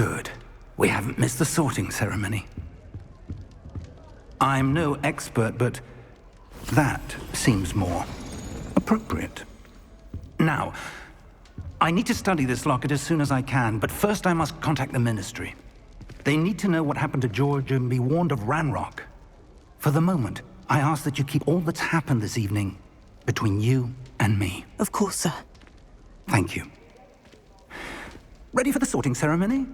Good. We haven't missed the sorting ceremony. I'm no expert, but that seems more appropriate. Now, I need to study this locket as soon as I can, but first I must contact the Ministry. They need to know what happened to George and be warned of Ranrock. For the moment, I ask that you keep all that's happened this evening between you and me. Of course, sir. Thank you. Ready for the sorting ceremony?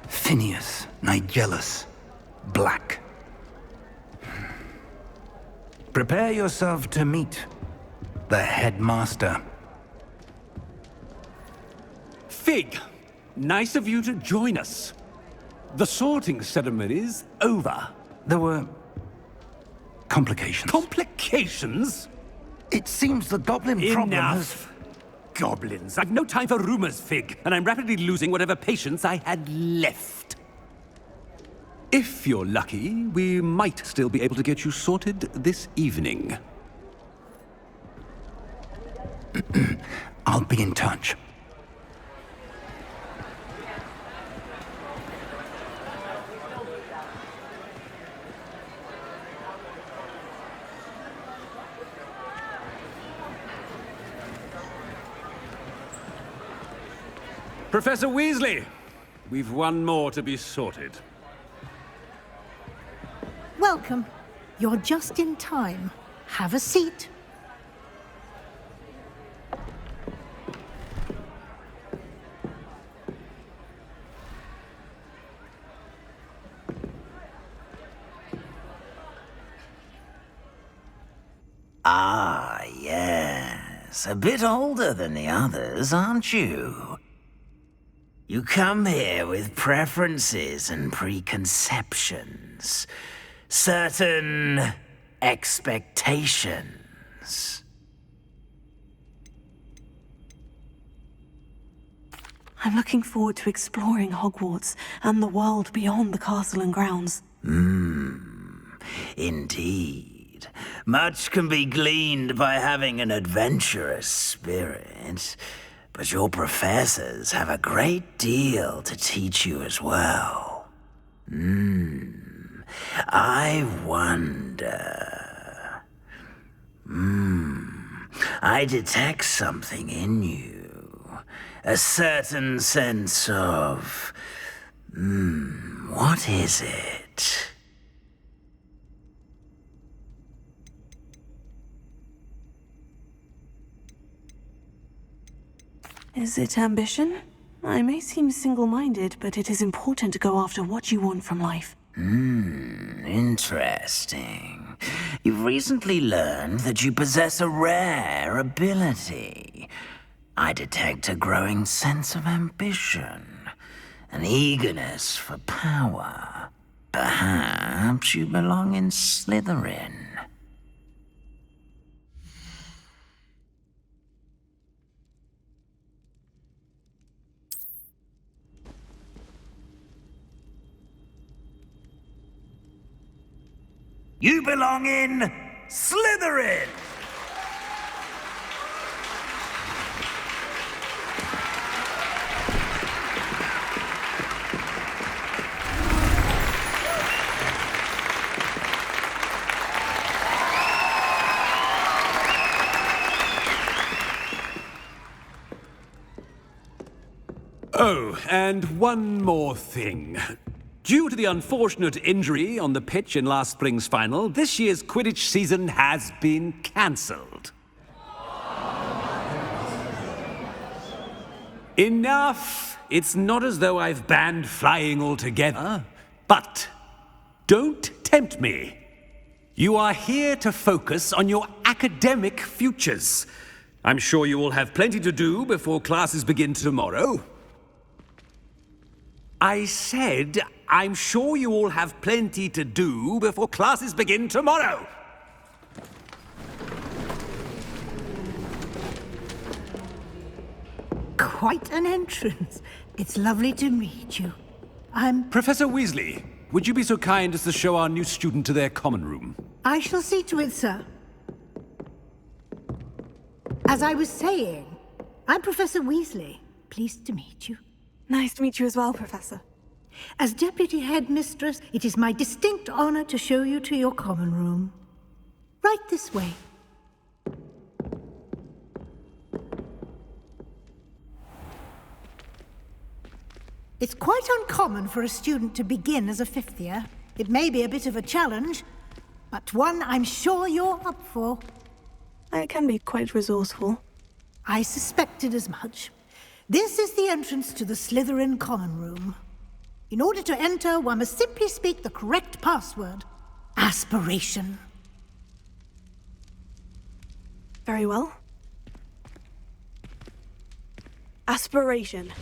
Phineas, Nigellus, Black. Prepare yourself to meet the headmaster. Fig, nice of you to join us. The sorting ceremony's over. There were complications. Complications? It seems the goblin problem has... Enough. Goblins. I've no time for rumors, Fig, and I'm rapidly losing whatever patience I had left. If you're lucky, we might still be able to get you sorted this evening. I'll be in touch. Professor Weasley, we've one more to be sorted. Welcome. You're just in time. Have a seat. Ah, yes. A bit older than the others, aren't you? You come here with preferences and preconceptions. Certain expectations. I'm looking forward to exploring Hogwarts and the world beyond the castle and grounds. Indeed. Much can be gleaned by having an adventurous spirit, but your professors have a great deal to teach you as well. I wonder... I detect something in you. A certain sense of... what is it? Is it ambition? I may seem single-minded, but it is important to go after what you want from life. Interesting. You've recently learned that you possess a rare ability. I detect a growing sense of ambition, an eagerness for power. Perhaps you belong in Slytherin. You belong in Slytherin! Oh, and one more thing. Due to the unfortunate injury on the pitch in last spring's final, this year's Quidditch season has been cancelled. Enough! It's not as though I've banned flying altogether. But don't tempt me. You are here to focus on your academic futures. I'm sure you will have plenty to do before classes begin tomorrow. I said, I'm sure you all have plenty to do before classes begin tomorrow. quite an entrance. It's lovely to meet you. Professor Weasley, would you be so kind as to show our new student to their common room? I shall see to it, sir. As I was saying, I'm Professor Weasley. Pleased to meet you. Nice to meet you as well, Professor. As Deputy Headmistress, it is my distinct honor to show you to your common room. Right this way. It's quite uncommon for a student to begin as a fifth year. It may be a bit of a challenge, but one I'm sure you're up for. I can be quite resourceful. I suspected as much. This is the entrance to the Slytherin common room. In order to enter, one must simply speak the correct password. Aspiration. Very well. Aspiration.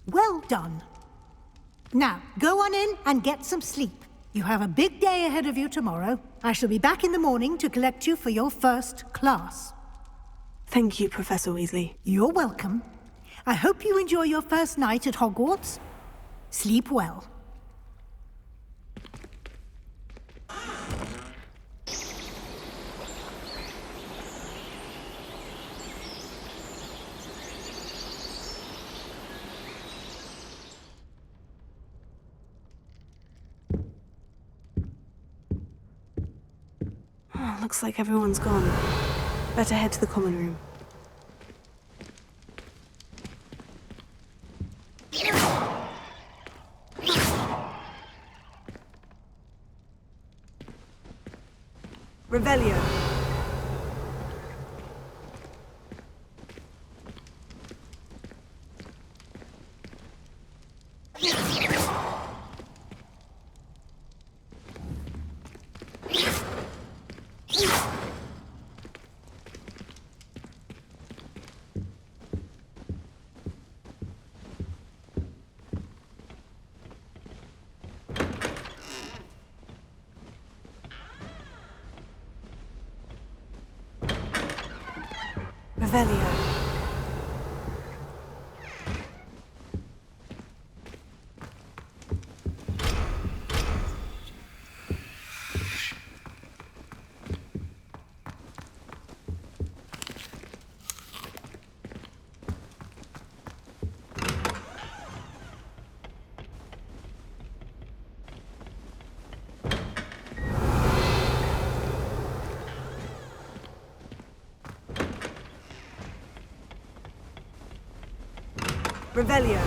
Well done. Now, go on in and get some sleep. You have a big day ahead of you tomorrow. I shall be back in the morning to collect you for your first class. Thank you, Professor Weasley. You're welcome. I hope you enjoy your first night at Hogwarts. Sleep well. Oh, looks like everyone's gone. Better head to the common room. Revelio. Revelio. Revelio.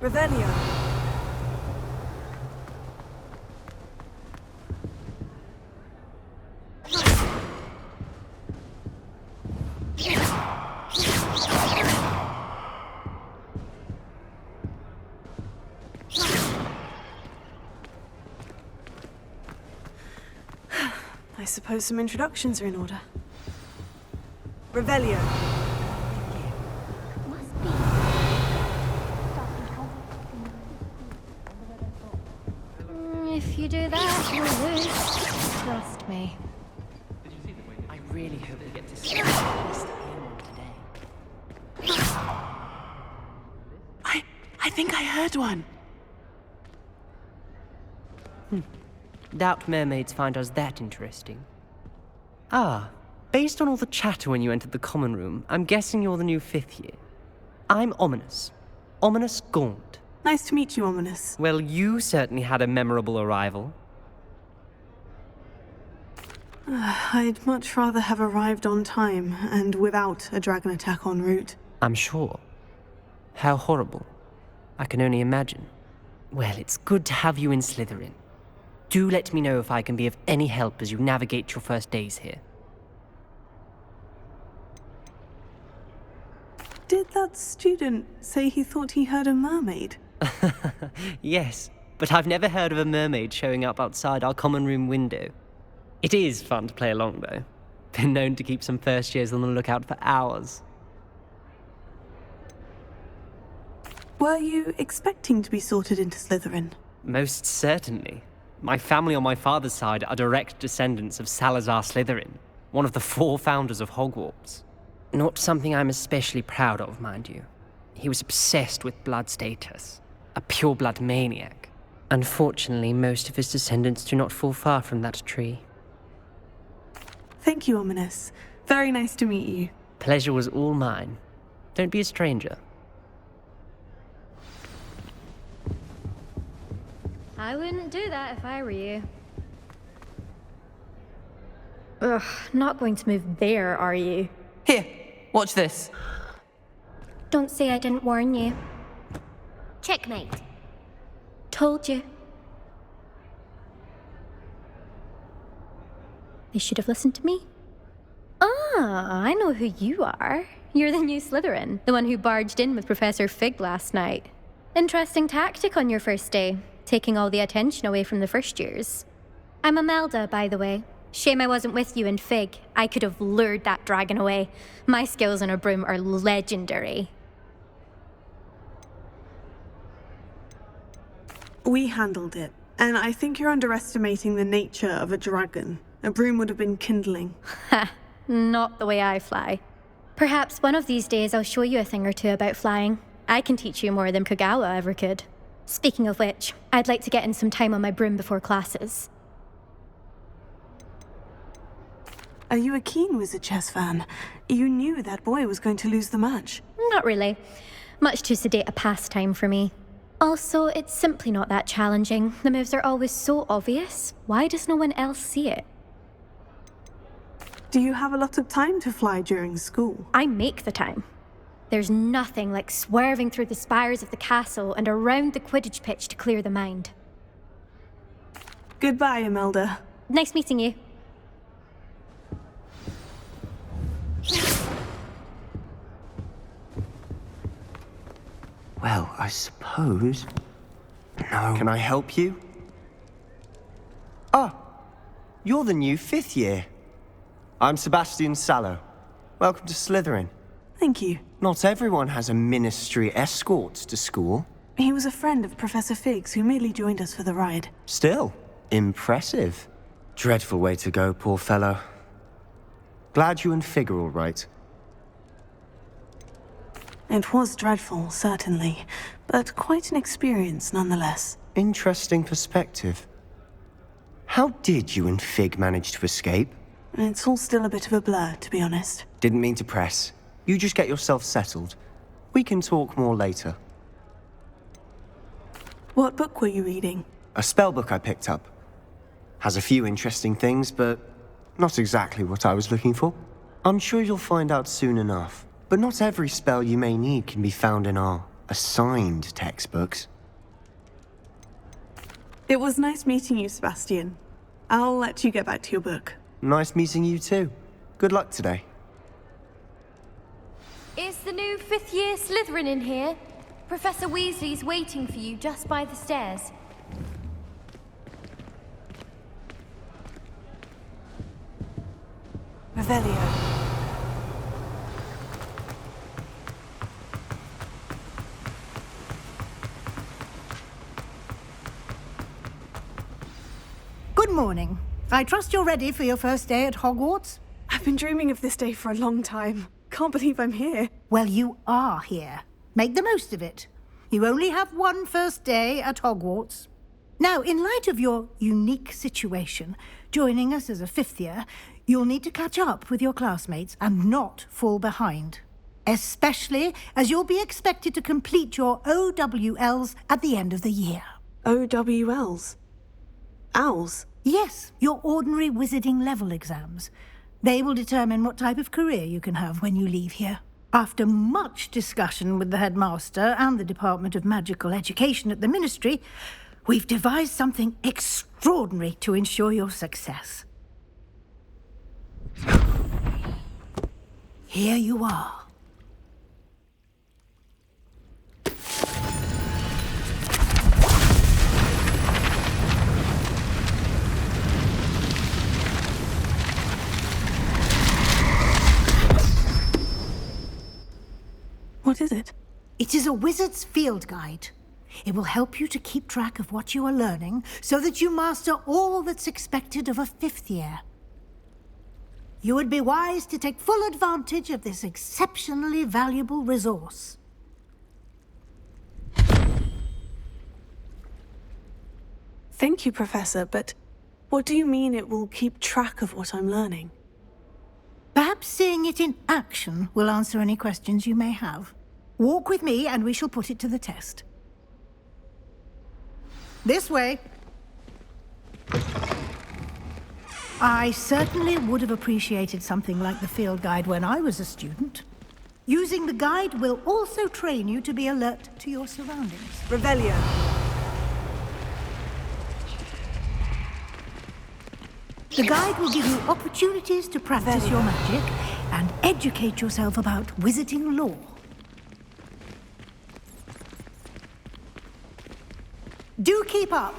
Revelio. I suppose some introductions are in order. Revelio. If you do that, you'll lose. Trust me. I really hope we get to see at least him today. I think I heard one. Doubt mermaids find us that interesting. Ah, based on all the chatter when you entered the common room, I'm guessing you're the new fifth year. I'm Ominous. Ominous Gaunt. Nice to meet you, Ominous. Well, you certainly had a memorable arrival. I'd much rather have arrived on time and without a dragon attack en route. I'm sure. How horrible. I can only imagine. Well, it's good to have you in Slytherin. Do let me know if I can be of any help as you navigate your first days here. Did that student say he thought he heard a mermaid? Yes, but I've never heard of a mermaid showing up outside our common room window. It is fun to play along, though. Been known to keep some first years on the lookout for hours. Were you expecting to be sorted into Slytherin? Most certainly. My family on my father's side are direct descendants of Salazar Slytherin, one of the 4 founders of Hogwarts. Not something I'm especially proud of, mind you. He was obsessed with blood status, a pure-blood maniac. Unfortunately, most of his descendants do not fall far from that tree. Thank you, Ominous. Very nice to meet you. Pleasure was all mine. Don't be a stranger. I wouldn't do that if I were you. Ugh, not going to move there, are you? Here, watch this. Don't say I didn't warn you. Checkmate. Told you. They should have listened to me. Ah, I know who you are. You're the new Slytherin, the one who barged in with Professor Fig last night. Interesting tactic on your first day, taking all the attention away from the first years. I'm Imelda, by the way. Shame I wasn't with you in Fig. I could have lured that dragon away. My skills on a broom are legendary. We handled it, and I think you're underestimating the nature of a dragon. A broom would have been kindling. Ha, not the way I fly. Perhaps one of these days I'll show you a thing or two about flying. I can teach you more than Kogawa ever could. Speaking of which, I'd like to get in some time on my broom before classes. Are you a keen Wizard chess fan? You knew that boy was going to lose the match. Not really. Much too sedate a pastime for me. Also, it's simply not that challenging. The moves are always so obvious. Why does no one else see it? Do you have a lot of time to fly during school? I make the time. There's nothing like swerving through the spires of the castle and around the Quidditch pitch to clear the mind. Goodbye, Imelda. Nice meeting you. Well, I suppose... No. Can I help you? Ah, you're the new 5th year. I'm Sebastian Sallow. Welcome to Slytherin. Thank you. Not everyone has a ministry escort to school. He was a friend of Professor Fig's who merely joined us for the ride. Still, impressive. Dreadful way to go, poor fellow. Glad you and Fig are all right. It was dreadful, certainly, but quite an experience nonetheless. Interesting perspective. How did you and Fig manage to escape? It's all still a bit of a blur, to be honest. Didn't mean to press. You just get yourself settled. We can talk more later. What book were you reading? A spell book I picked up. Has a few interesting things, but not exactly what I was looking for. I'm sure you'll find out soon enough. But not every spell you may need can be found in our assigned textbooks. It was nice meeting you, Sebastian. I'll let you get back to your book. Nice meeting you too. Good luck today. Is the new 5th year Slytherin in here? Professor Weasley's waiting for you just by the stairs. Revelio. Good morning. I trust you're ready for your first day at Hogwarts? I've been dreaming of this day for a long time. Can't believe I'm here. Well, you are here. Make the most of it. You only have one first day at Hogwarts. Now, in light of your unique situation, joining us as a 5th year, you'll need to catch up with your classmates and not fall behind. Especially as you'll be expected to complete your OWLs at the end of the year. OWLs? Owls? Yes, your ordinary wizarding level exams. They will determine what type of career you can have when you leave here. After much discussion with the headmaster and the Department of Magical Education at the Ministry, we've devised something extraordinary to ensure your success. Here you are. What is it? It is a wizard's field guide. It will help you to keep track of what you are learning so that you master all that's expected of a 5th year. You would be wise to take full advantage of this exceptionally valuable resource. Thank you, Professor, but what do you mean it will keep track of what I'm learning? Perhaps seeing it in action will answer any questions you may have. Walk with me and we shall put it to the test. This way. I certainly would have appreciated something like the field guide when I was a student. Using the guide will also train you to be alert to your surroundings. Revelio. The guide will give you opportunities to practice your magic and educate yourself about wizarding lore. Do keep up.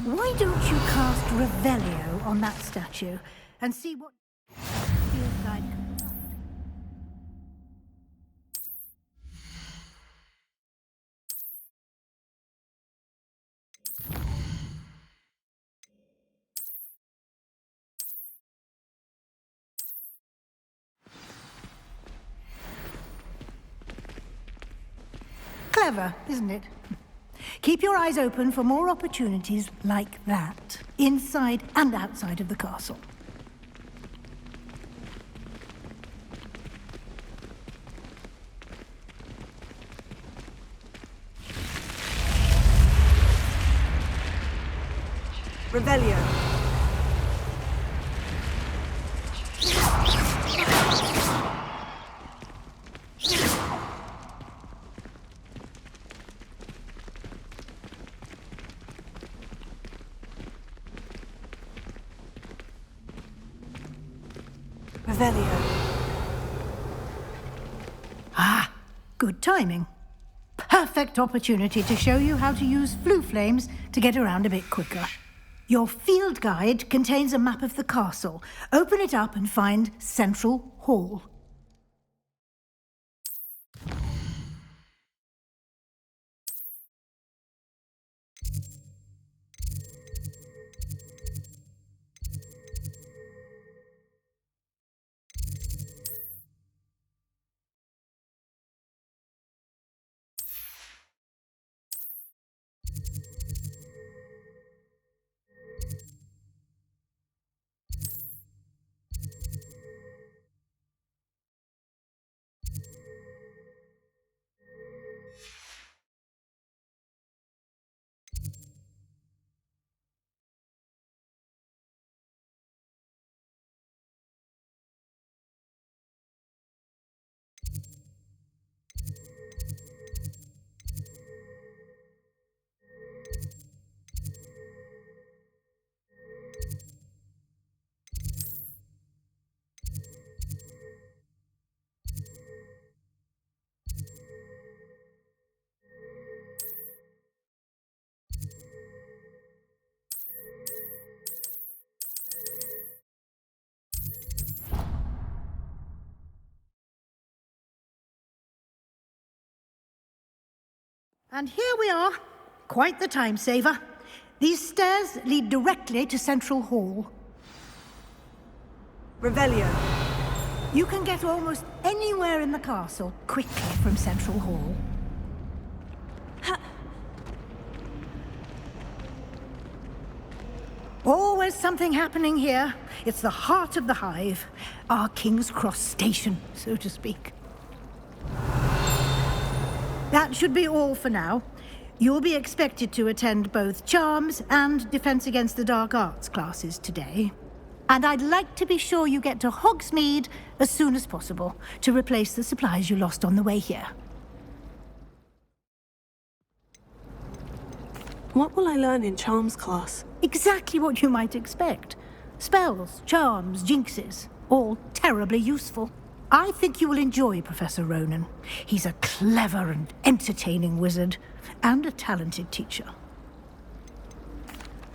Why don't you cast Revelio on that statue and see what field guide can find? Clever, isn't it? Keep your eyes open for more opportunities like that, inside and outside of the castle. Revelio. Revelio. Ah, good timing. Perfect opportunity to show you how to use flue flames to get around a bit quicker. Your field guide contains a map of the castle. Open it up and find Central Hall. And here we are. Quite the time saver. These stairs lead directly to Central Hall. Revelio. You can get almost anywhere in the castle quickly from Central Hall. Always something happening here. It's the heart of the hive. Our King's Cross station, so to speak. That should be all for now. You'll be expected to attend both Charms and Defense Against the Dark Arts classes today. And I'd like to be sure you get to Hogsmeade as soon as possible to replace the supplies you lost on the way here. What will I learn in Charms class? Exactly what you might expect. Spells, charms, jinxes, all terribly useful. I think you will enjoy Professor Ronan. He's a clever and entertaining wizard, and a talented teacher.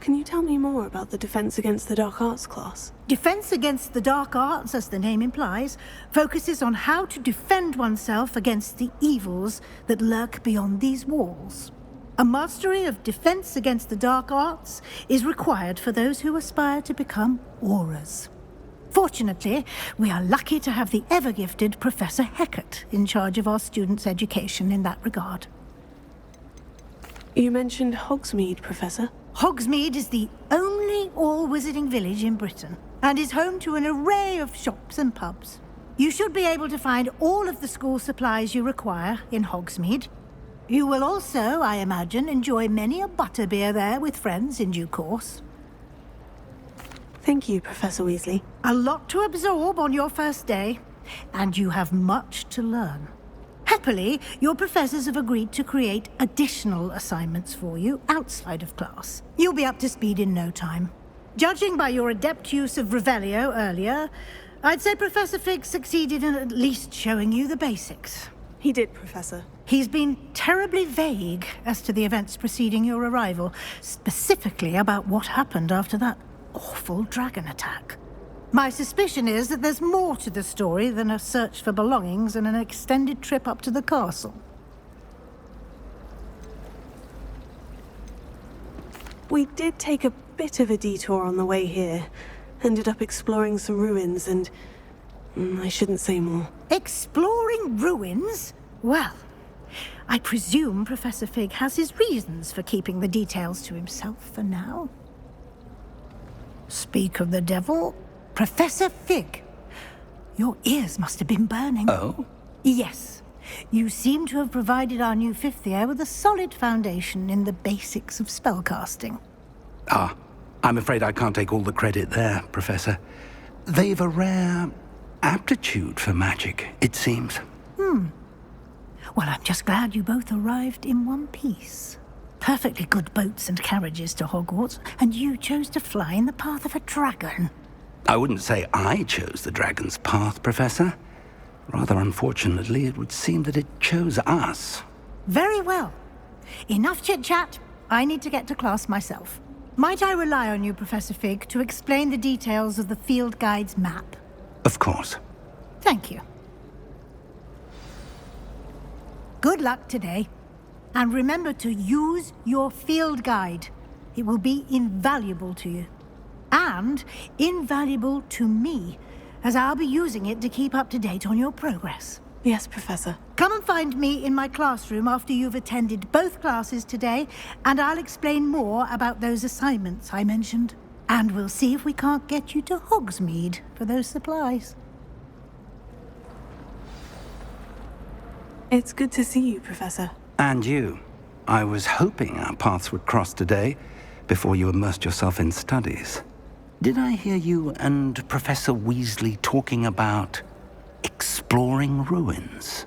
Can you tell me more about the Defense Against the Dark Arts class? Defense Against the Dark Arts, as the name implies, focuses on how to defend oneself against the evils that lurk beyond these walls. A mastery of Defense Against the Dark Arts is required for those who aspire to become Aurors. Fortunately, we are lucky to have the ever-gifted Professor Hecat in charge of our students' education in that regard. You mentioned Hogsmeade, Professor. Hogsmeade is the only all-wizarding village in Britain, and is home to an array of shops and pubs. You should be able to find all of the school supplies you require in Hogsmeade. You will also, I imagine, enjoy many a butterbeer there with friends in due course. Thank you, Professor Weasley. A lot to absorb on your first day, and you have much to learn. Happily, your professors have agreed to create additional assignments for you outside of class. You'll be up to speed in no time. Judging by your adept use of Revelio earlier, I'd say Professor Fig succeeded in at least showing you the basics. He did, Professor. He's been terribly vague as to the events preceding your arrival, specifically about what happened after that awful dragon attack. My suspicion is that there's more to the story than a search for belongings and an extended trip up to the castle. We did take a bit of a detour on the way here. Ended up exploring some ruins and... I shouldn't say more. Exploring ruins? Well, I presume Professor Fig has his reasons for keeping the details to himself for now. Speak of the devil, Professor Fig. Your ears must have been burning. Oh? Yes. You seem to have provided our new fifth year with a solid foundation in the basics of spellcasting. Ah, I'm afraid I can't take all the credit there, Professor. They've a rare aptitude for magic, it seems. Well, I'm just glad you both arrived in one piece. Perfectly good boats and carriages to Hogwarts, and you chose to fly in the path of a dragon. I wouldn't say I chose the dragon's path, Professor. Rather unfortunately, it would seem that it chose us. Very well. Enough chit-chat. I need to get to class myself. Might I rely on you, Professor Fig, to explain the details of the field guide's map? Of course. Thank you. Good luck today. And remember to use your field guide. It will be invaluable to you. And invaluable to me, as I'll be using it to keep up to date on your progress. Yes, Professor. Come and find me in my classroom after you've attended both classes today, and I'll explain more about those assignments I mentioned. And we'll see if we can't get you to Hogsmeade for those supplies. It's good to see you, Professor. And you. I was hoping our paths would cross today, before you immersed yourself in studies. Did I hear you and Professor Weasley talking about exploring ruins?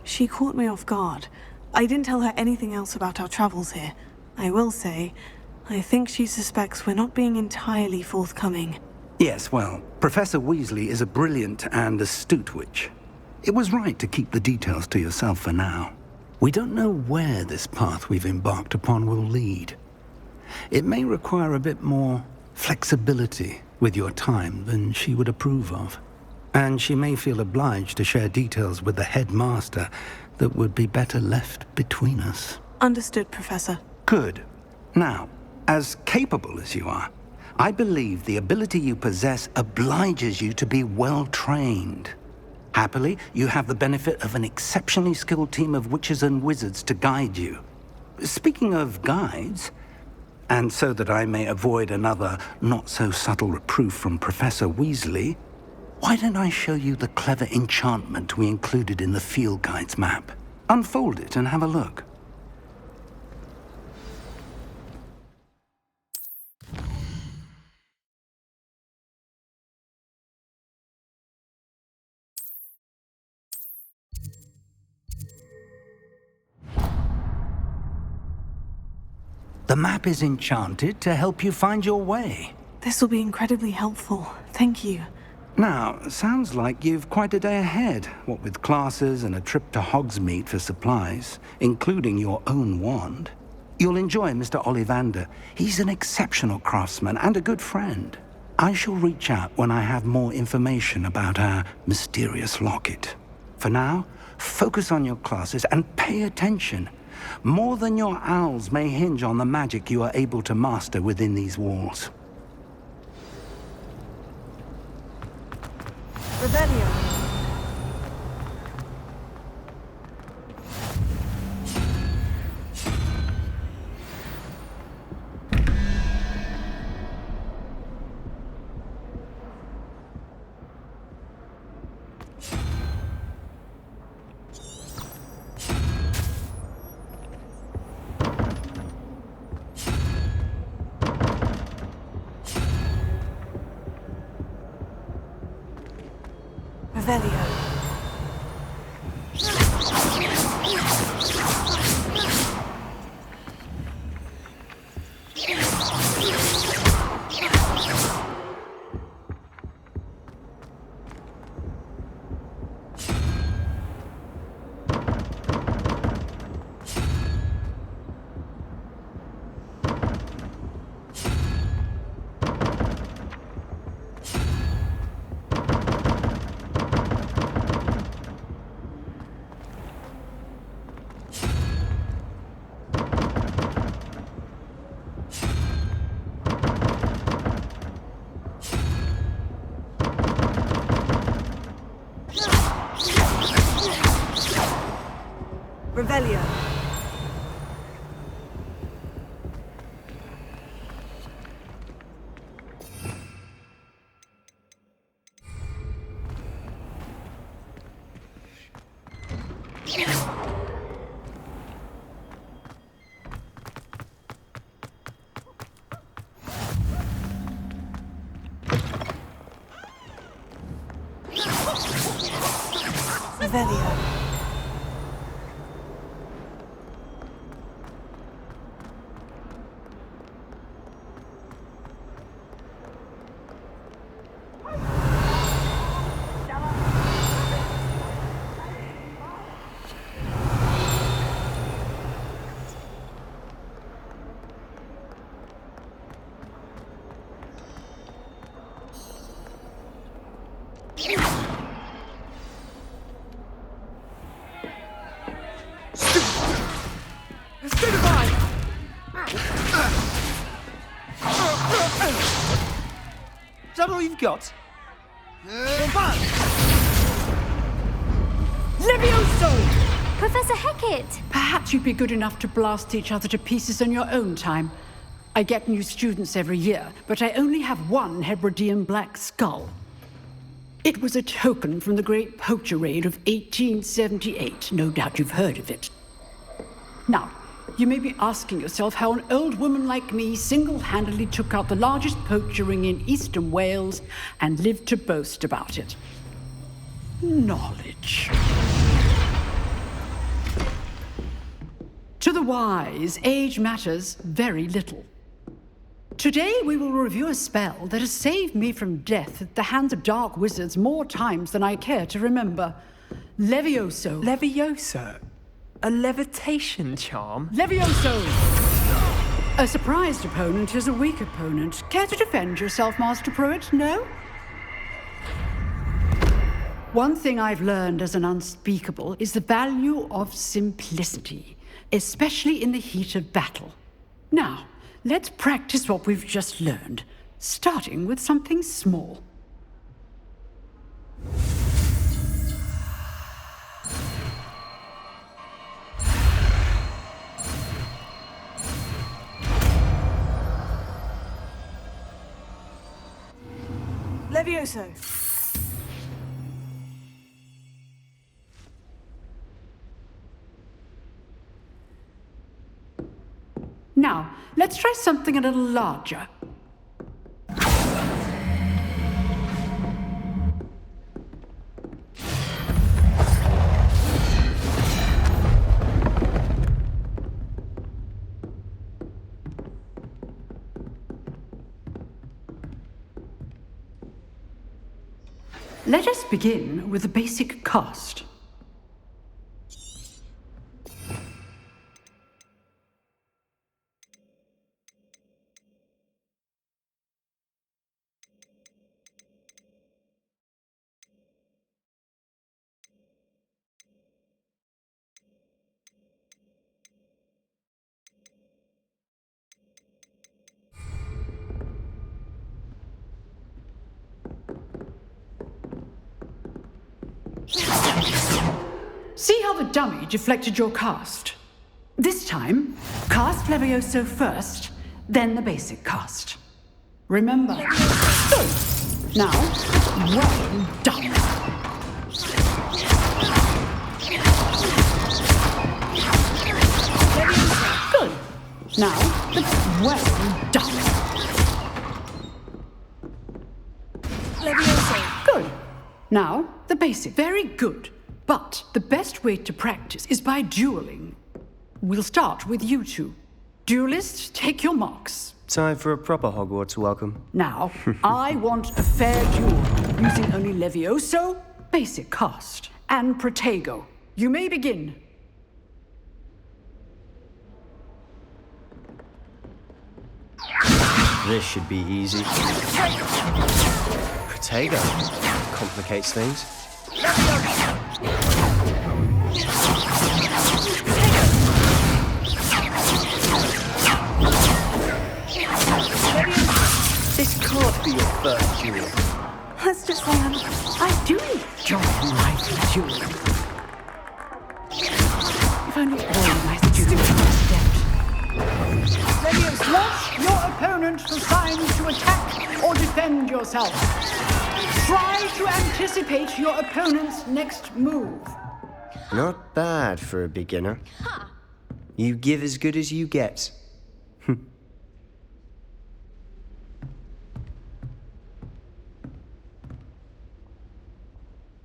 She caught me off guard. I didn't tell her anything else about our travels here. I will say, I think she suspects we're not being entirely forthcoming. Yes, well, Professor Weasley is a brilliant and astute witch. It was right to keep the details to yourself for now. We don't know where this path we've embarked upon will lead. It may require a bit more flexibility with your time than she would approve of. And she may feel obliged to share details with the headmaster that would be better left between us. Understood, Professor. Good. Now, as capable as you are, I believe the ability you possess obliges you to be well-trained. Happily, you have the benefit of an exceptionally skilled team of witches and wizards to guide you. Speaking of guides, and so that I may avoid another not-so-subtle reproof from Professor Weasley, why don't I show you the clever enchantment we included in the field guide's map? Unfold it and have a look. The map is enchanted to help you find your way. This will be incredibly helpful. Thank you. Now, sounds like you've quite a day ahead, what with classes and a trip to Hogsmeade for supplies, including your own wand. You'll enjoy Mr. Ollivander. He's an exceptional craftsman and a good friend. I shall reach out when I have more information about our mysterious locket. For now, focus on your classes and pay attention. More than your owls may hinge on the magic you are able to master within these walls. Rebellion. Revelio. Revelio. Revelio. Is that all you've got? Levioso! Professor Hecat! Perhaps you'd be good enough to blast each other to pieces on your own time. I get new students every year, but I only have one Hebridean black skull. It was a token from the Great Poacher Raid of 1878. No doubt you've heard of it. Now, you may be asking yourself how an old woman like me single-handedly took out the largest poacher ring in eastern Wales and lived to boast about it. Knowledge. To the wise, age matters very little. Today we will review a spell that has saved me from death at the hands of dark wizards more times than I care to remember. Levioso. Levioso? A levitation charm? Levioso! A surprised opponent is a weak opponent. Care to defend yourself, Master Pruitt? No? One thing I've learned as an unspeakable is the value of simplicity, especially in the heat of battle. Now, let's practice what we've just learned, starting with something small. Levioso. Now, let's try something a little larger. Let us begin with the basic cast. See how the dummy deflected your cast? This time, cast Levioso first, then the basic cast. Remember. Good. Now, well done. Good. Now, well done. Good. Now, the basic. Very good. But the best way to practice is by dueling. We'll start with you two. Duelists, take your marks. Time for a proper Hogwarts welcome. Now, I want a fair duel, using only Levioso, basic cast, and Protego. You may begin. This should be easy. Protego complicates things. This can't be your first duel. Let's just say I do enjoy my duel. If only all my students were dead. Levioso, watch your opponent decide to attack or defend yourself. Try to anticipate your opponent's next move. Not bad for a beginner. You give as good as you get.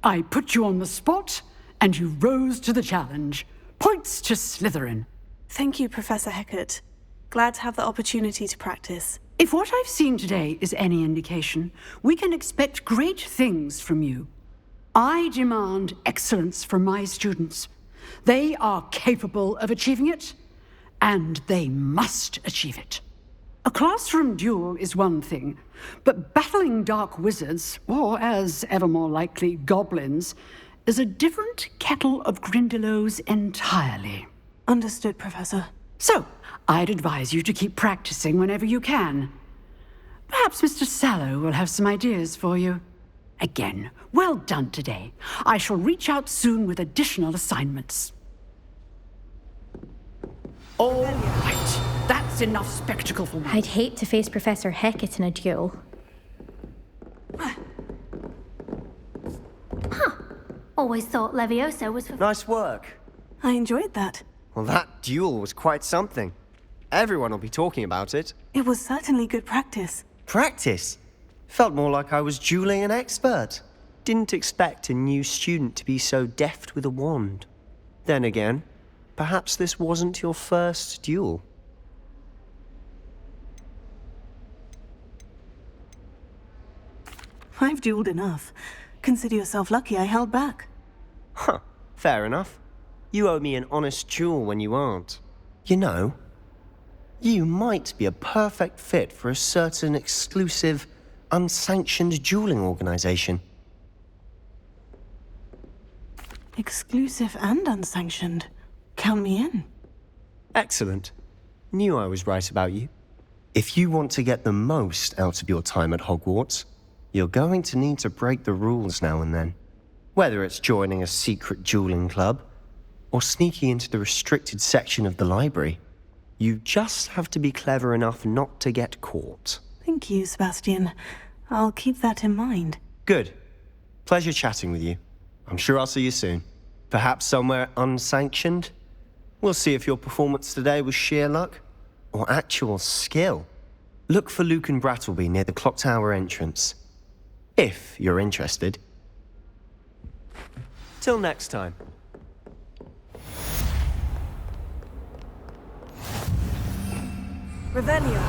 I put you on the spot, and you rose to the challenge. Points to Slytherin. Thank you, Professor Hecat. Glad to have the opportunity to practice. If what I've seen today is any indication, we can expect great things from you. I demand excellence from my students. They are capable of achieving it, and they must achieve it. A classroom duel is one thing, but battling dark wizards, or as ever more likely, goblins, is a different kettle of Grindylows entirely. Understood, Professor. So, I'd advise you to keep practicing whenever you can. Perhaps Mr. Sallow will have some ideas for you. Again, well done today. I shall reach out soon with additional assignments. All right, that's enough spectacle for me. I'd hate to face Professor Hecat in a duel. Always thought Levioso was for... Nice work. I enjoyed that. Well, that duel was quite something. Everyone will be talking about it. It was certainly good practice. Practice? Felt more like I was dueling an expert. Didn't expect a new student to be so deft with a wand. Then again, perhaps this wasn't your first duel. I've dueled enough. Consider yourself lucky I held back. Huh, fair enough. You owe me an honest duel when you aren't. You know, you might be a perfect fit for a certain exclusive, unsanctioned dueling organization. Exclusive and unsanctioned. Count me in. Excellent. Knew I was right about you. If you want to get the most out of your time at Hogwarts, you're going to need to break the rules now and then. Whether it's joining a secret dueling club, or sneaking into the restricted section of the library, you just have to be clever enough not to get caught. Thank you, Sebastian. I'll keep that in mind. Good. Pleasure chatting with you. I'm sure I'll see you soon. Perhaps somewhere unsanctioned? We'll see if your performance today was sheer luck or actual skill. Look for Luke and Brattleby near the clock tower entrance. If you're interested. Till next time. Revelio.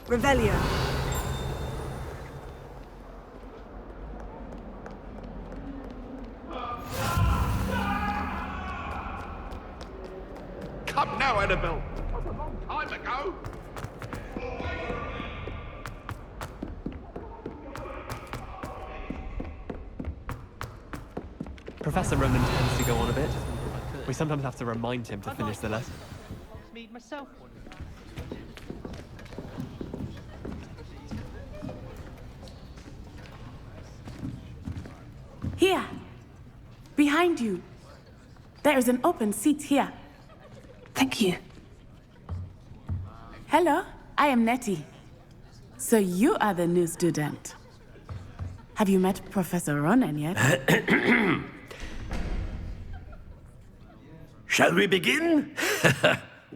Revelio. Come now, Annabelle. That was a long time ago. Professor Roman tends to go on a bit. We sometimes have to remind him to finish the lesson. Here. Behind you. There is an open seat here. Thank you. Hello, I am Nettie. So you are the new student. Have you met Professor Ronan yet? Shall we begin?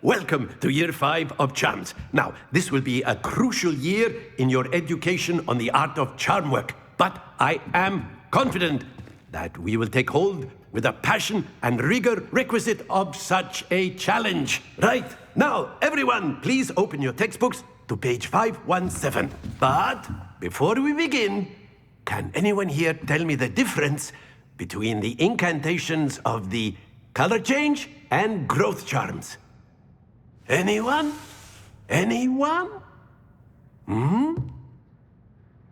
Welcome to Year 5 of Charms. Now, this will be a crucial year in your education on the art of charm work, but I am confident that we will take hold with the passion and rigor requisite of such a challenge. Right, now, everyone, please open your textbooks to page 517. But before we begin, can anyone here tell me the difference between the incantations of the color change and growth charms? Anyone? Anyone?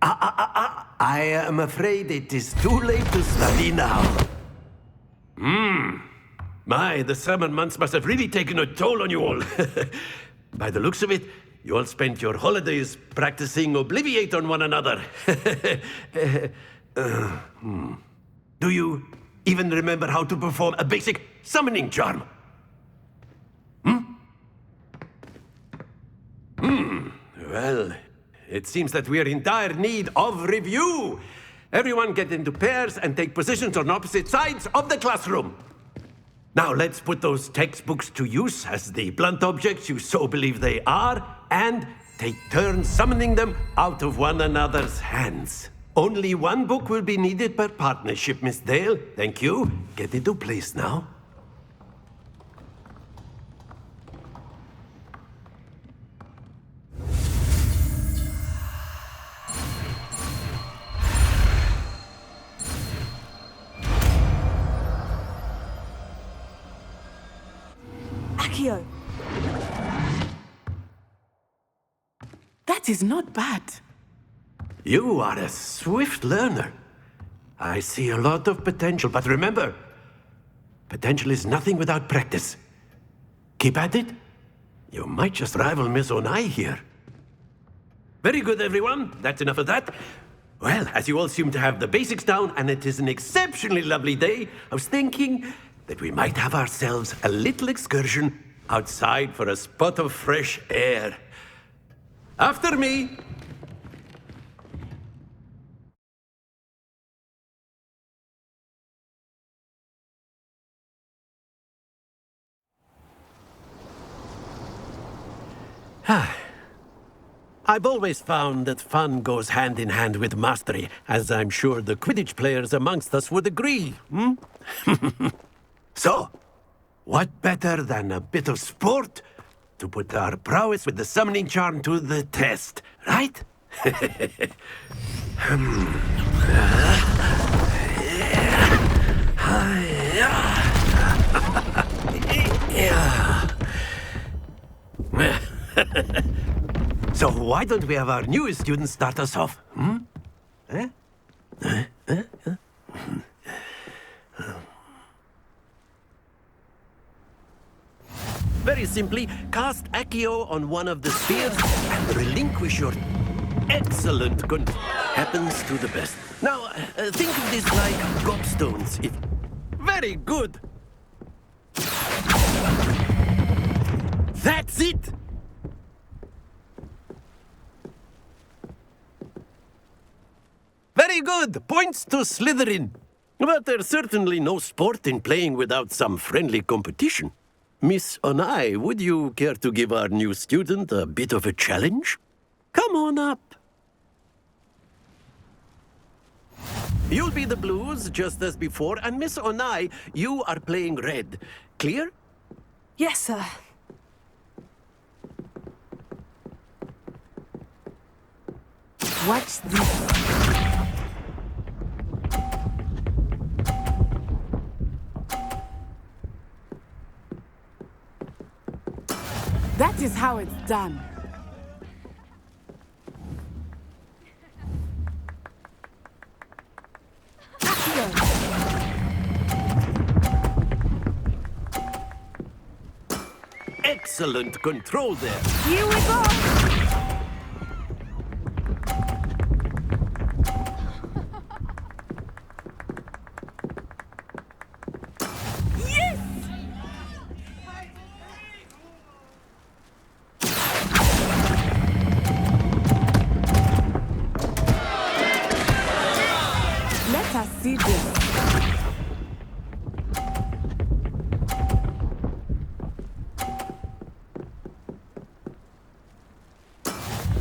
I am afraid it is too late to study now. My, the summer months must have really taken a toll on you all. By the looks of it, you all spent your holidays practicing Obliviate on one another. Do you even remember how to perform a basic summoning charm? Well, it seems that we are in dire need of review. Everyone get into pairs and take positions on opposite sides of the classroom. Now let's put those textbooks to use as the blunt objects you so believe they are, and take turns summoning them out of one another's hands. Only one book will be needed per partnership, Miss Dale. Thank you. Get into place now. Accio. That is not bad. You are a swift learner. I see a lot of potential, but remember, potential is nothing without practice. Keep at it. You might just rival Miss Onai here. Very good, everyone. That's enough of that. Well, as you all seem to have the basics down, and it is an exceptionally lovely day, I was thinking that we might have ourselves a little excursion outside for a spot of fresh air. After me. I've always found that fun goes hand in hand with mastery, as I'm sure the Quidditch players amongst us would agree. So, what better than a bit of sport to put our prowess with the summoning charm to the test, right? So why don't we have our newest student start us off? Very simply, cast Accio on one of the spheres and relinquish your excellent gun. Happens to the best. Now, think of this like gobstones. Very good. That's it. Very good. Points to Slytherin. But there's certainly no sport in playing without some friendly competition. Miss Onai, would you care to give our new student a bit of a challenge? Come on up. You'll be the blues, just as before, and Miss Onai, you are playing red. Clear? Yes, sir. Watch this. That is how it's done. Excellent control there. Here we go. Yes! Let us see this.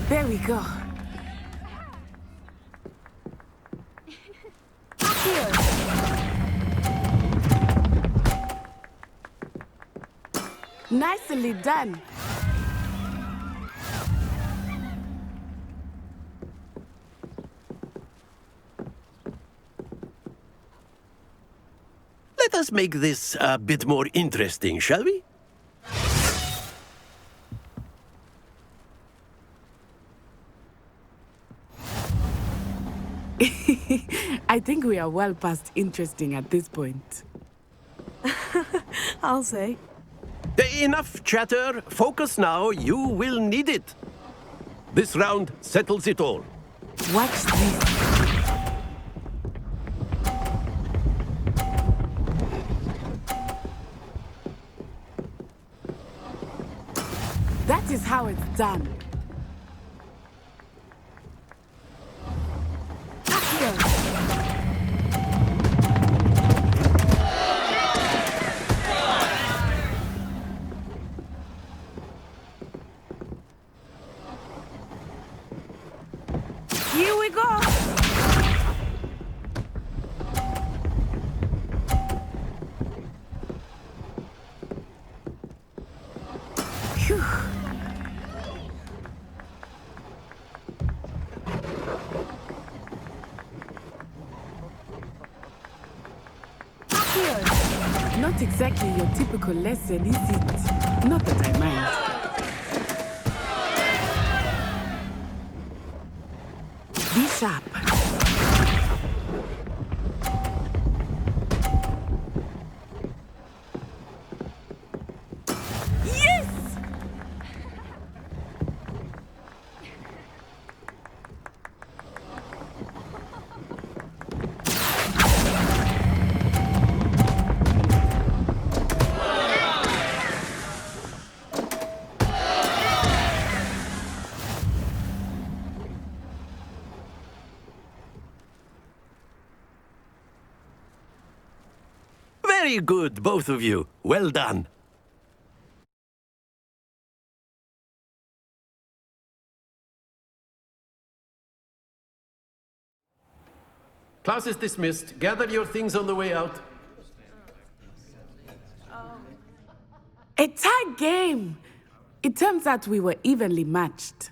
There we go. Here. Nicely done. Let us make this a bit more interesting, shall we? I think we are well past interesting at this point. I'll say. Enough chatter. Focus now. You will need it. This round settles it all. Watch this. That is how it's done. Here we go. Phew. Not exactly your typical lesson, is it? Not that I mind. Be sharp. Yes! Very good, both of you. Well done. Class is dismissed. Gather your things on the way out. A tight game. It turns out we were evenly matched.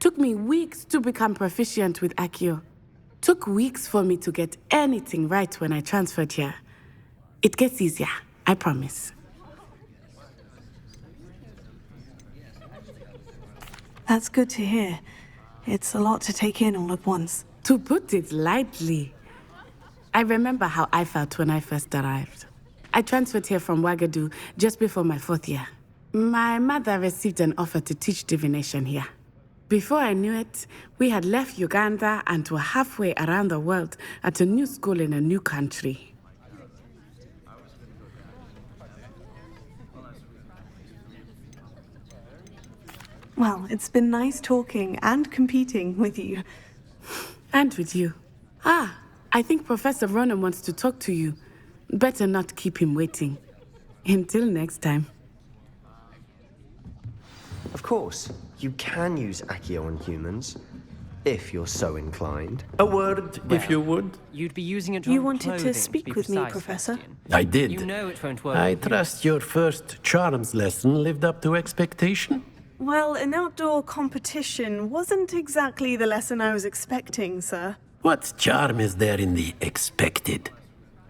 Took me weeks to become proficient with Accio. Took weeks for me to get anything right when I transferred here. It gets easier, I promise. That's good to hear. It's a lot to take in all at once. To put it lightly, I remember how I felt when I first arrived. I transferred here from Ouagadougou just before my 4th year. My mother received an offer to teach divination here. Before I knew it, we had left Uganda and were halfway around the world at a new school in a new country. Well, it's been nice talking and competing with you. And with you. I think Professor Ronan wants to talk to you. Better not keep him waiting. Until next time. Of course, you can use Accio on humans, if you're so inclined. A word, if you would. You'd be using it. You wanted to speak with me, Professor? I did. You know it won't work. I trust your first charms lesson lived up to expectation. Well, an outdoor competition wasn't exactly the lesson I was expecting, sir. What charm is there in the expected?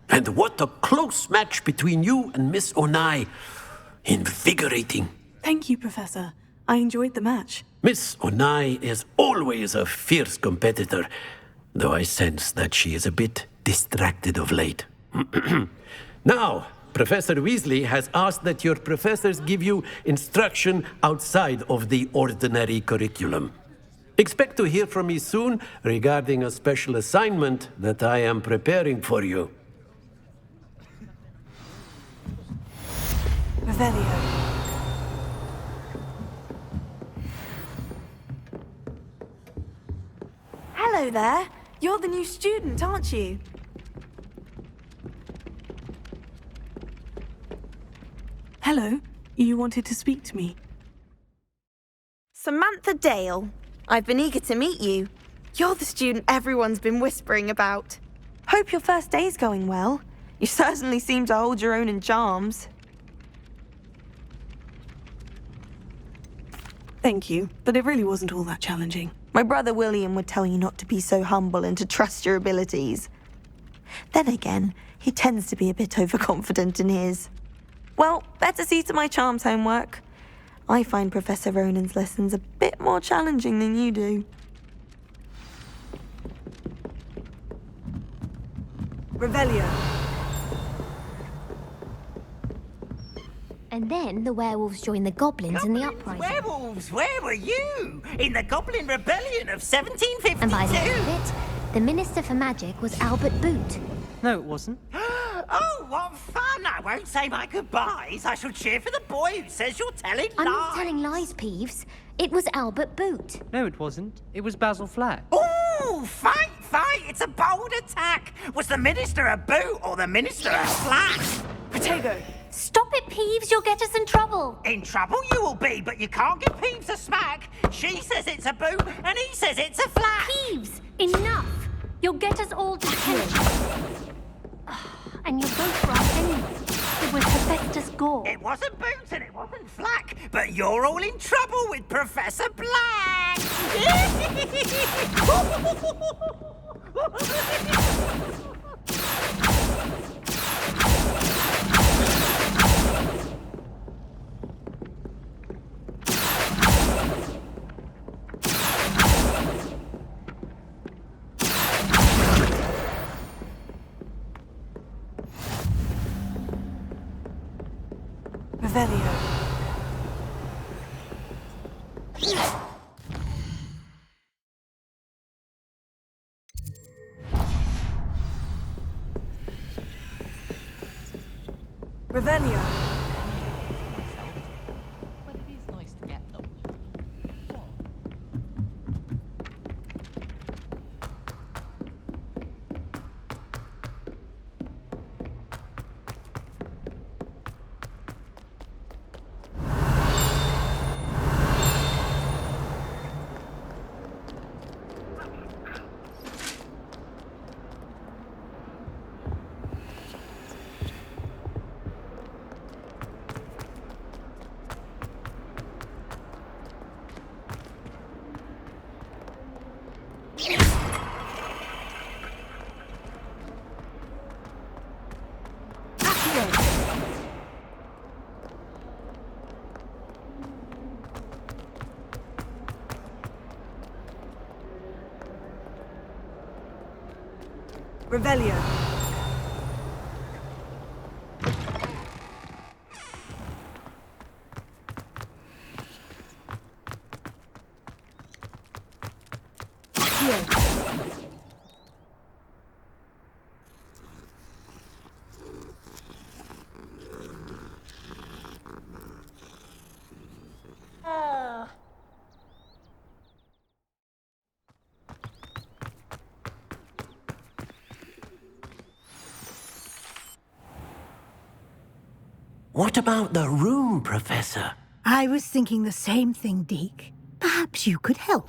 And what a close match between you and Miss Onai. Invigorating. Thank you, Professor. I enjoyed the match. Miss Onai is always a fierce competitor, though I sense that she is a bit distracted of late. Now, Professor Weasley has asked that your professors give you instruction outside of the ordinary curriculum. Expect to hear from me soon regarding a special assignment that I am preparing for you. Revelio. Hello there. You're the new student, aren't you? Hello. You wanted to speak to me. Samantha Dale. I've been eager to meet you. You're the student everyone's been whispering about. Hope your first day's going well. You certainly seem to hold your own in charms. Thank you, but it really wasn't all that challenging. My brother William would tell you not to be so humble and to trust your abilities. Then again, he tends to be a bit overconfident in his. Well, better see to my charms homework. I find Professor Ronan's lessons a bit more challenging than you do. Revelio. And then the werewolves joined the goblins in the uprising. Werewolves, where were you? In the Goblin Rebellion of 1752? And by the end of it, the Minister for Magic was Albert Boot. No, it wasn't. Oh, what fun! I won't say my goodbyes. I shall cheer for the boy who says you're telling I'm lies. not telling lies, Peeves. It was Albert Boot. No, it wasn't. It was Basil Flack. Ooh, fight, fight! It's a bold attack. Was the Minister a boot or the Minister a flack? Potato. Stop it, Peeves. You'll get us in trouble. In trouble you will be, but you can't give Peeves a smack. She says it's a boot, and he says it's a flack. Peeves, enough. You'll get us all detention. And you're both wrong anyway. It was Hephaestus Gore. It wasn't boot and it wasn't flack, but you're all in trouble with Professor Black. Revelio. Revelio. Revelio. What about the room, Professor? I was thinking the same thing, Deke. Perhaps you could help.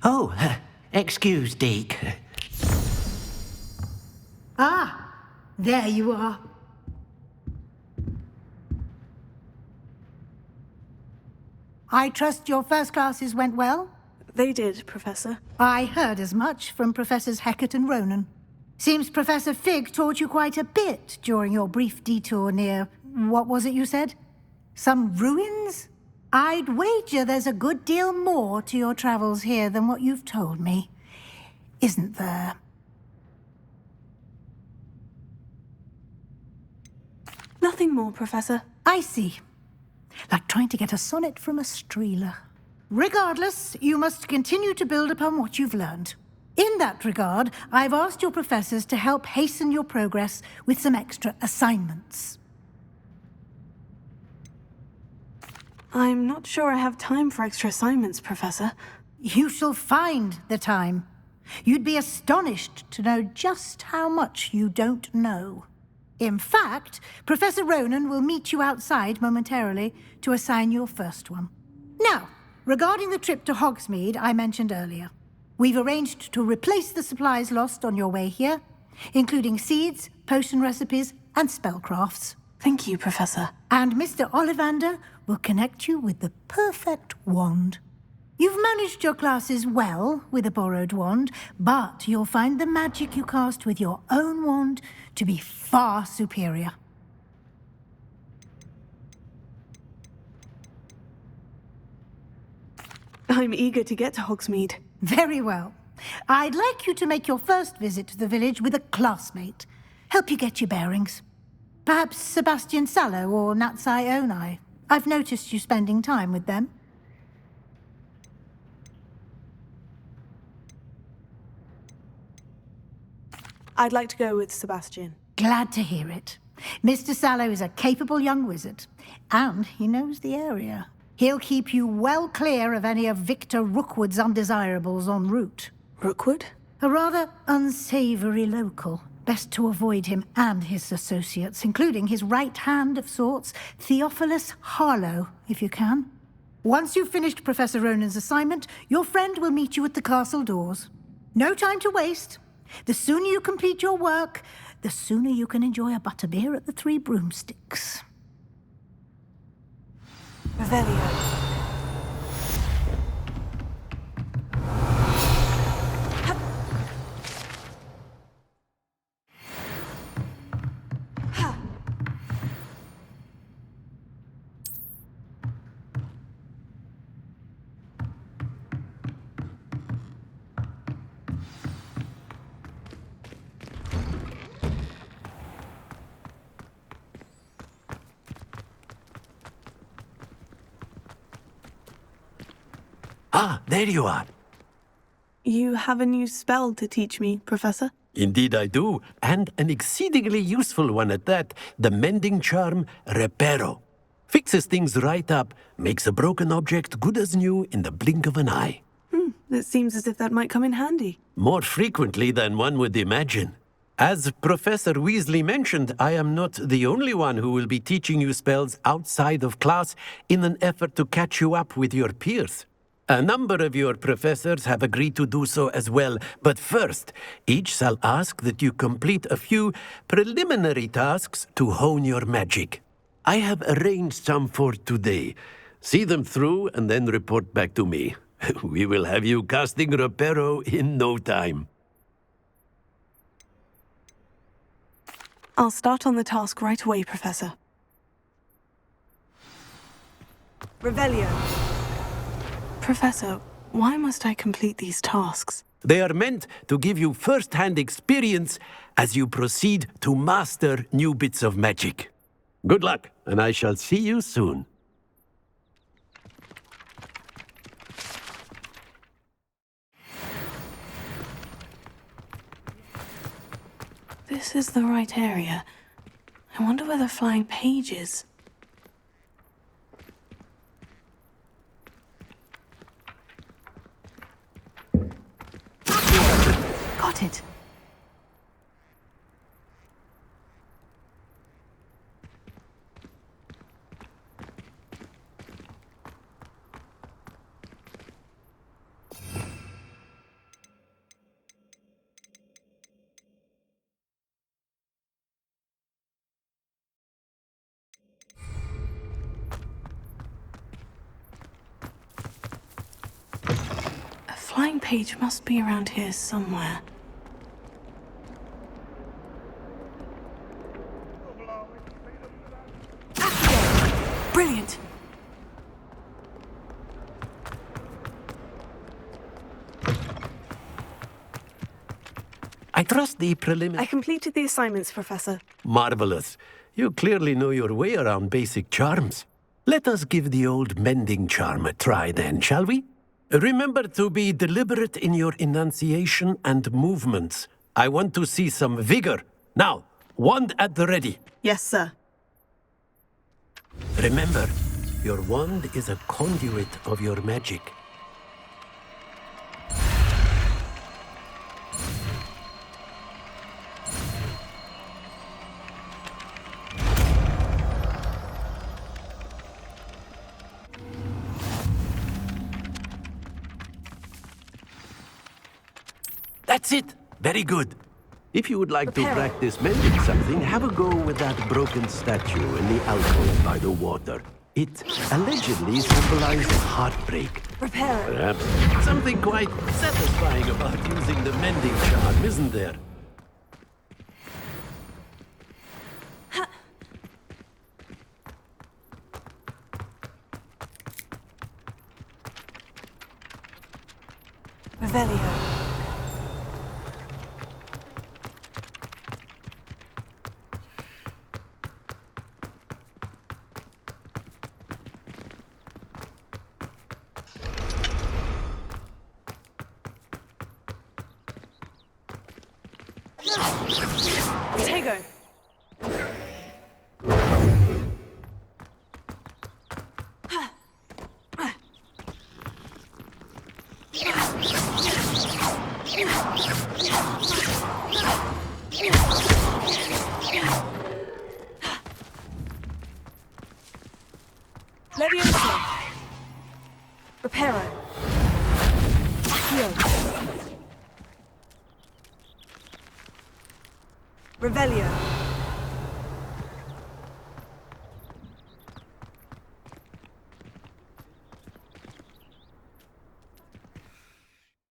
Oh, excuse, Deke. Ah, there you are. I trust your first classes went well? They did, Professor. I heard as much from Professors Hecat and Ronan. Seems Professor Fig taught you quite a bit during your brief detour near... what was it you said? Some ruins? I'd wager there's a good deal more to your travels here than what you've told me. Isn't there? Nothing more, Professor. I see. Like trying to get a sonnet from a streeler. Regardless, you must continue to build upon what you've learned. In that regard, I've asked your professors to help hasten your progress with some extra assignments. I'm not sure I have time for extra assignments, Professor. You shall find the time. You'd be astonished to know just how much you don't know. In fact, Professor Ronan will meet you outside momentarily to assign your first one. Now, regarding the trip to Hogsmeade I mentioned earlier, we've arranged to replace the supplies lost on your way here, including seeds, potion recipes, and spellcrafts. Thank you, Professor. And Mr. Ollivander will connect you with the perfect wand. You've managed your classes well with a borrowed wand, but you'll find the magic you cast with your own wand to be far superior. I'm eager to get to Hogsmeade. Very well. I'd like you to make your first visit to the village with a classmate. Help you get your bearings. Perhaps Sebastian Sallow or Natsai Onai. I've noticed you spending time with them. I'd like to go with Sebastian. Glad to hear it. Mr. Sallow is a capable young wizard, and he knows the area. He'll keep you well clear of any of Victor Rookwood's undesirables en route. Rookwood? A rather unsavory local. Best to avoid him and his associates, including his right hand of sorts, Theophilus Harlow, if you can. Once you've finished Professor Ronan's assignment, your friend will meet you at the castle doors. No time to waste. The sooner you complete your work, the sooner you can enjoy a butterbeer at the Three Broomsticks. Revelio. Ah, there you are. You have a new spell to teach me, Professor? Indeed I do, and an exceedingly useful one at that, the mending charm Reparo. Fixes things right up, makes a broken object good as new in the blink of an eye. It seems as if that might come in handy. More frequently than one would imagine. As Professor Weasley mentioned, I am not the only one who will be teaching you spells outside of class in an effort to catch you up with your peers. A number of your professors have agreed to do so as well, but first, each shall ask that you complete a few preliminary tasks to hone your magic. I have arranged some for today. See them through and then report back to me. We will have you casting Reparo in no time. I'll start on the task right away, Professor. Revelio. Professor, why must I complete these tasks? They are meant to give you first-hand experience as you proceed to master new bits of magic. Good luck, and I shall see you soon. This is the right area. I wonder where the flying page is. Got it. flying page must be around here somewhere. Brilliant! I trust the I completed the assignments, Professor. Marvelous. You clearly know your way around basic charms. Let us give the old mending charm a try then, shall we? Remember to be deliberate in your enunciation and movements. I want to see some vigor. Now, wand at the ready. Yes, sir. Remember, your wand is a conduit of your magic. That's it. Very good. If you would like to practice mending something, have a go with that broken statue in the alcove by the water. It allegedly symbolizes heartbreak. Repair it. Perhaps something quite satisfying about using the mending charm, isn't there? Revelio. Tego. Leviosa. Reparo. Accio. Revelio.